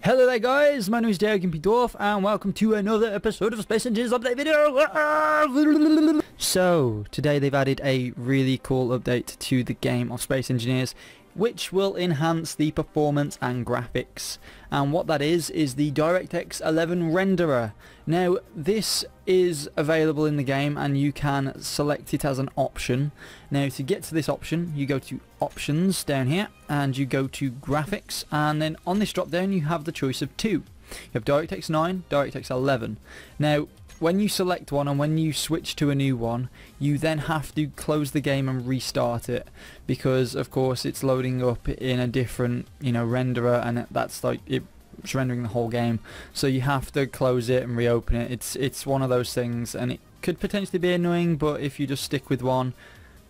Hello there guys, my name is DX11 and welcome to another episode of Space Engineers Update video. So, today they've added a really cool update to the game of Space Engineers, which will enhance the performance and graphics. And what that is the DX11 renderer. Now, this is available in the game and you can select it as an option. Now, to get to this option, you go to Options down here and you go to Graphics, and then on this drop down you have the choice of two. You have DX 9, DX 11. Now, when you select one and when you switch to a new one, you then have to close the game and restart it, because of course it's loading up in a different, renderer, and that's like it's rendering the whole game. So you have to close it and reopen it. It's one of those things, and it could potentially be annoying, but if you just stick with one,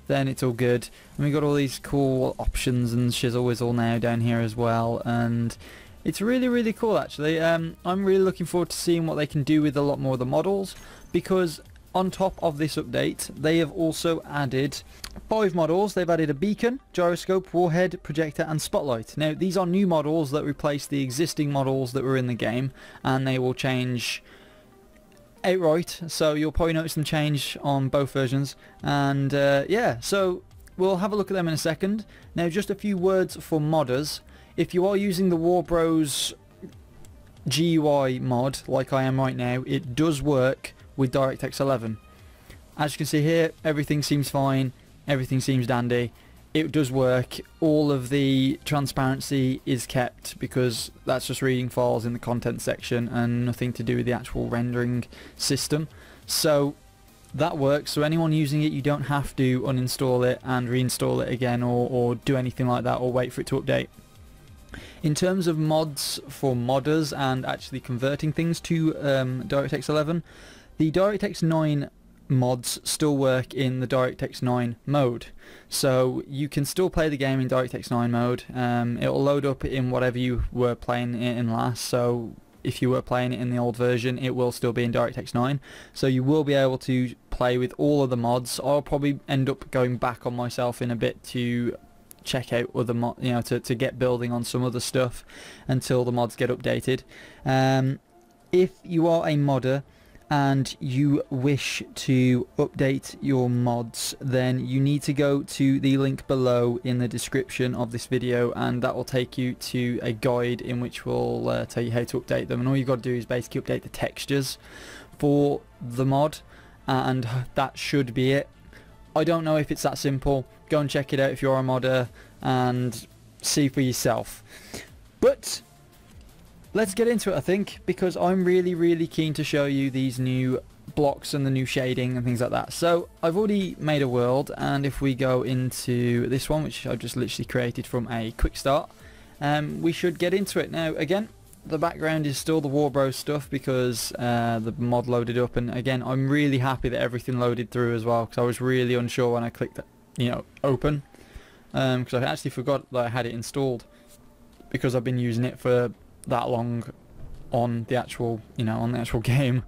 then it's all good. And we got all these cool options and shizzle whizzle now down here as well, and it's really cool actually. I'm really looking forward to seeing what they can do with a lot more of the models, because on top of this update they have also added 5 models. They've added a beacon, gyroscope, warhead, projector and spotlight. Now these are new models that replace the existing models that were in the game, and they will change outright, so you'll probably notice them change on both versions. And yeah, so we'll have a look at them in a second. Now, just a few words for modders. If you are using the Warbros GUI mod like I am right now, it does work with DX 11. As you can see here, everything seems fine, everything seems dandy. It does work. All of the transparency is kept because that's just reading files in the content section and nothing to do with the actual rendering system. So that works. So anyone using it, you don't have to uninstall it and reinstall it again, or do anything like that, or wait for it to update. In terms of mods for modders and actually converting things to DX 11, the DX 9 mods still work in the DX 9 mode, so you can still play the game in DX 9 mode. It'll load up in whatever you were playing it in last, so if you were playing it in the old version, it will still be in DX 9, so you will be able to play with all of the mods. I'll probably end up going back on myself in a bit to check out other to get building on some other stuff until the mods get updated. If you are a modder and you wish to update your mods, then you need to go to the link below in the description of this video, and that will take you to a guide in which will tell you how to update them. And all you've got to do is basically update the textures for the mod, and that should be it. I don't know if it's that simple. Go and check it out if you're a modder and see for yourself. But let's get into it, I think, because I'm really keen to show you these new blocks and the new shading and things like that. So I've already made a world, and if we go into this one, which I've just literally created from a quick start, we should get into it. Now again, the background is still the Warbros stuff because the mod loaded up, and again I'm really happy that everything loaded through as well, because I was really unsure when I clicked open, because I actually forgot that I had it installed because I've been using it for that long on the actual game.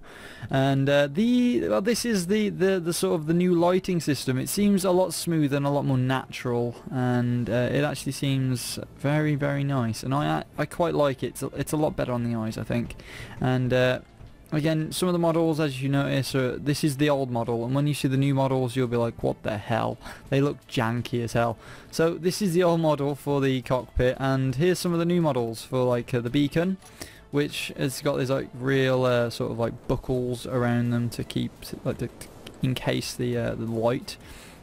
And this is the sort of the new lighting system. It seems a lot smoother and a lot more natural, and it actually seems very nice, and I quite like it. It's a lot better on the eyes, I think. And again, some of the models, as you notice, this is the old model, and when you see the new models you'll be like, what the hell, they look janky as hell. So this is the old model for the cockpit, and here's some of the new models for like the beacon, which has got these like real sort of like buckles around them to keep, like, to encase the light.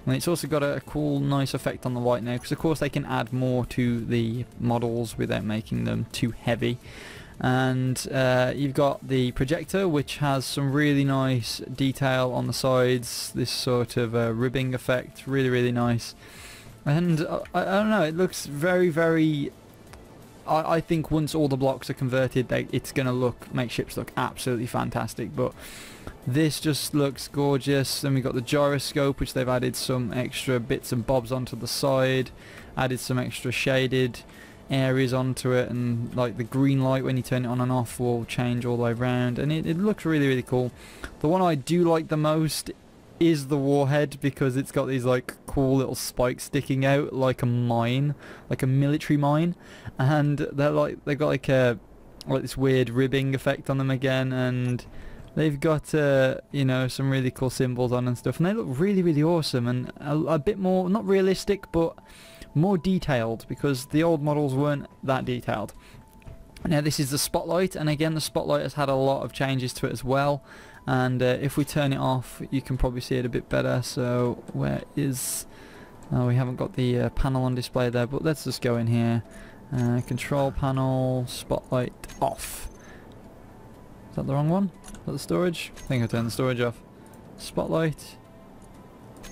And it's also got a cool nice effect on the light now, because of course they can add more to the models without making them too heavy. And you've got the projector, which has some really nice detail on the sides, this sort of ribbing effect, really nice. And I don't know, it looks very I think once all the blocks are converted, it's going to make ships look absolutely fantastic. But this just looks gorgeous. Then we've got the gyroscope, which they've added some extra bits and bobs onto the side, added some extra shaded areas onto it, and like the green light when you turn it on and off will change all the way around, and it looks really cool. The one I do like the most is the warhead, because it's got these like cool little spikes sticking out like a mine, like a military mine, and they've got like a like this weird ribbing effect on them again, and they've got you know, some really cool symbols on and stuff, and they look really, really awesome, and a bit more, not realistic, but more detailed, because the old models weren't that detailed. Now this is the spotlight, and again the spotlight has had a lot of changes to it as well, and if we turn it off you can probably see it a bit better. So where is, oh, we haven't got the panel on display there, but let's just go in here, control panel, spotlight off. Is that the wrong one? Is that the storage? I think I turned the storage off. Spotlight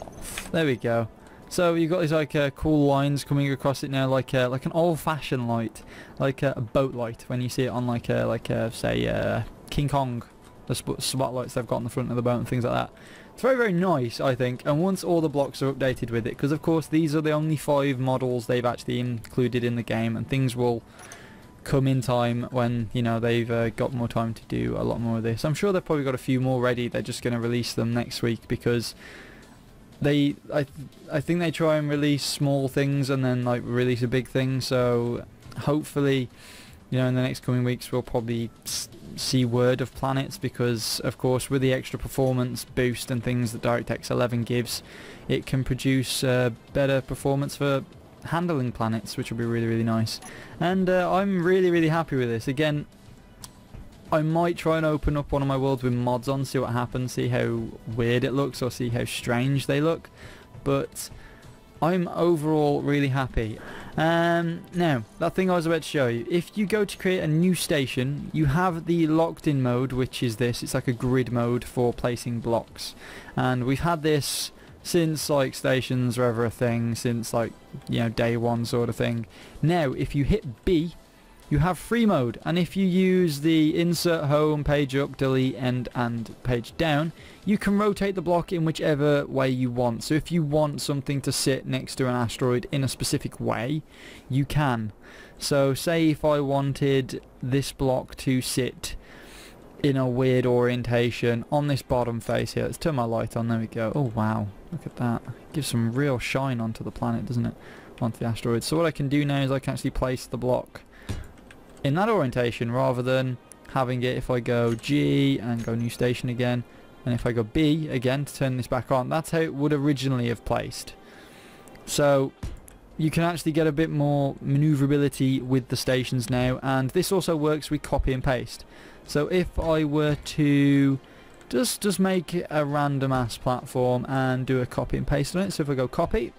off. There we go. So you've got these like cool lines coming across it now, like an old-fashioned light, like a boat light when you see it on like say King Kong, the spotlights they've got on the front of the boat and things like that. It's very, very nice, I think. And once all the blocks are updated with it, because of course these are the only 5 models they've actually included in the game, and things will come in time when, you know, they've got more time to do a lot more of this. I'm sure they've probably got a few more ready. They're just going to release them next week, because I think they try and release small things and then like release a big thing. So hopefully, you know, in the next coming weeks we'll probably see word of planets, because of course with the extra performance boost and things that DirectX 11 gives, it can produce better performance for handling planets, which will be really, really nice. And I'm really, really happy with this. Again, I might try and open up one of my worlds with mods on, see what happens, see how weird it looks or see how strange they look, but I'm overall really happy. Now, that thing I was about to show you, if you go to create a new station, you have the locked in mode, which is this. It's like a grid mode for placing blocks, and we've had this since like stations were ever a thing, since like, you know, day one sort of thing. Now if you hit B, you have free mode, and if you use the insert home, page up, delete, end and page down, you can rotate the block in whichever way you want. So if you want something to sit next to an asteroid in a specific way, you can. So say if I wanted this block to sit in a weird orientation on this bottom face here, let's turn my light on, there we go. Oh wow, look at that. It gives some real shine onto the planet, doesn't it? Onto the asteroid. So what I can do now is I can actually place the block in that orientation, rather than having it if I go G and go new station again, and if I go B again to turn this back on. That's how it would originally have placed. So you can actually get a bit more maneuverability with the stations now, and this also works with copy and paste. So if I were to just make a random ass platform and do a copy and paste on it, so if I go copy,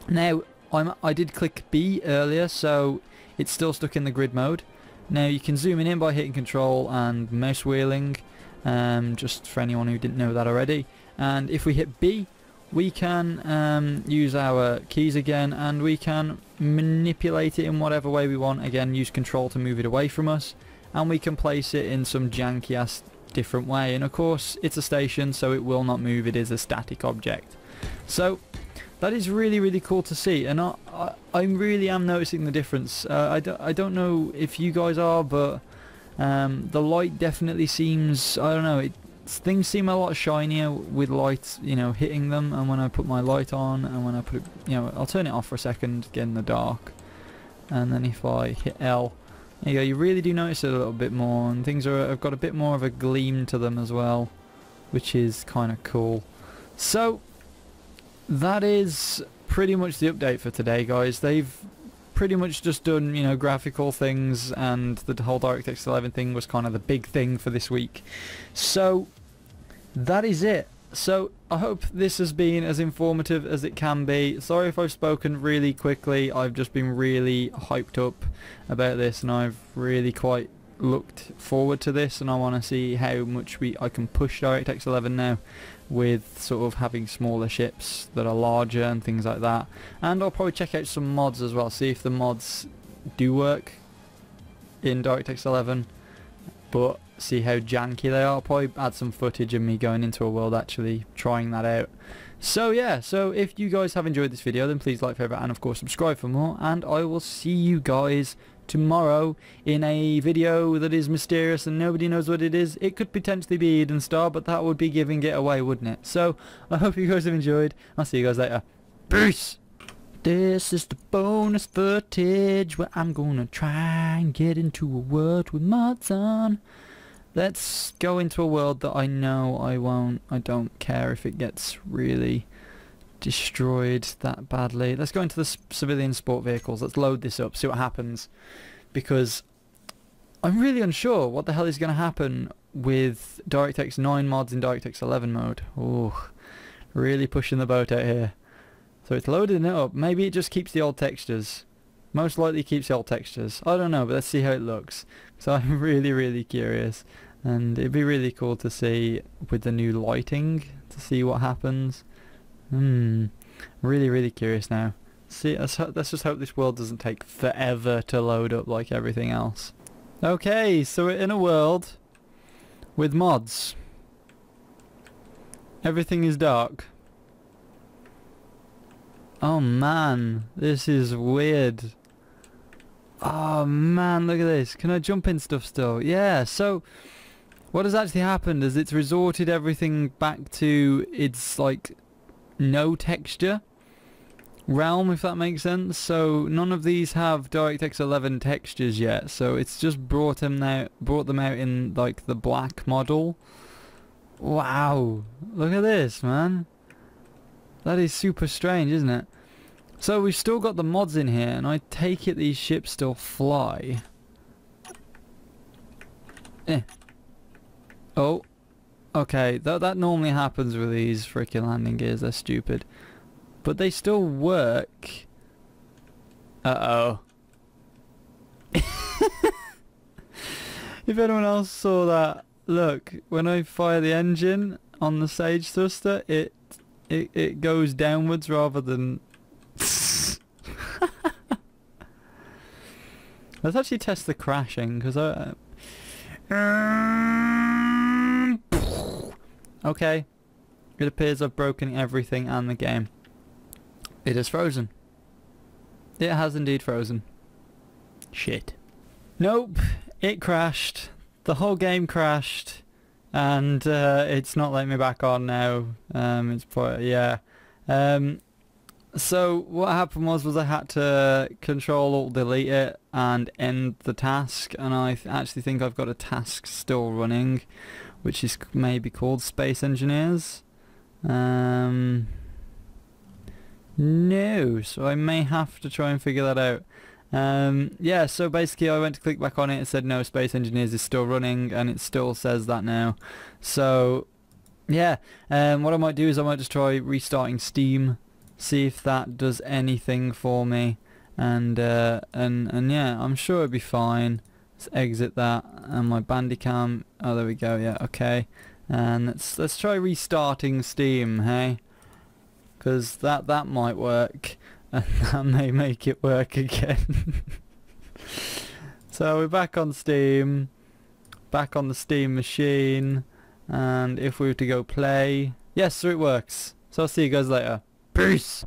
now I did click B earlier, so it's still stuck in the grid mode. Now you can zoom in by hitting control and mouse wheeling, just for anyone who didn't know that already. And if we hit B, we can use our keys again, and we can manipulate it in whatever way we want. Again, use control to move it away from us, and we can place it in some janky ass different way. And of course it's a station, so it will not move. It is a static object. So that is really, really cool to see, and I really am noticing the difference. I don't know if you guys are, but the light definitely seems, I don't know, things seem a lot shinier with light, you know, hitting them. And when I put my light on, and when I put it, you know, I'll turn it off for a second, get in the dark, and then if I hit L, there you go, you really do notice it a little bit more, and things have got a bit more of a gleam to them as well, which is kind of cool. So that is pretty much the update for today, guys. They've pretty much just done, you know, graphical things, and the whole DirectX 11 thing was kind of the big thing for this week. So that is it. So I hope this has been as informative as it can be. Sorry if I've spoken really quickly. I've just been really hyped up about this, and I've really quite looked forward to this, and I want to see how much I can push DirectX 11 now, with sort of having smaller ships that are larger and things like that. And I'll probably check out some mods as well, see if the mods do work in DirectX 11, but see how janky they are. I'll probably add some footage of me going into a world actually trying that out. So yeah, so if you guys have enjoyed this video, then please like, favourite, and of course subscribe for more, and I will see you guys tomorrow in a video that is mysterious and nobody knows what it is. It could potentially be Eden Star, but that would be giving it away, wouldn't it? So I hope you guys have enjoyed. I'll see you guys later. Peace! This is the bonus footage where I'm gonna try and get into a world with mods on. Let's go into a world that I know I don't care if it gets really destroyed that badly. Let's go into the civilian sport vehicles. Let's load this up, see what happens. Because I'm really unsure what the hell is going to happen with DirectX 9 mods in DirectX 11 mode. Oh, really pushing the boat out here. So it's loading it up. Maybe it just keeps the old textures. Most likely keeps the old textures. I don't know, but let's see how it looks. So I'm really curious. And it'd be really cool to see with the new lighting, to see what happens. Really curious now. See, let's just hope this world doesn't take forever to load up like everything else. Okay, so we're in a world with mods. Everything is dark. Oh man, this is weird. Oh man, look at this. Can I jump in stuff still? Yeah, so what has actually happened is it's resorted everything back to its like no texture realm, if that makes sense. So none of these have DirectX 11 textures yet, so it's just brought them out in like the black model. Wow, look at this, man. That is super strange, isn't it? So we've still got the mods in here, and I take it these ships still fly. Oh, okay, that normally happens with these freaking landing gears, they're stupid. But they still work. Uh-oh. If anyone else saw that, look, when I fire the engine on the Sage thruster, it goes downwards rather than... Let's actually test the crashing, because okay, it appears I've broken everything and the game. It is frozen. It has indeed frozen. Shit. Nope, it crashed. The whole game crashed, and it's not letting me back on now. It's probably, yeah. So what happened was I had to Control-Alt-Delete it and end the task, and I actually think I've got a task still running, which is maybe called Space Engineers. No, so I may have to try and figure that out. Yeah, so basically I went to click back on it, it said no, Space Engineers is still running, and it still says that now. So yeah, what I might do is I might just try restarting Steam, see if that does anything for me, and yeah, I'm sure it'll be fine. Let's exit that, and my Bandicam, oh there we go, yeah, okay. And let's try restarting Steam, hey? Because that might work, and that may make it work again. So we're back on Steam, back on the Steam machine, and if we were to go play, yes, so it works. So I'll see you guys later. Peace!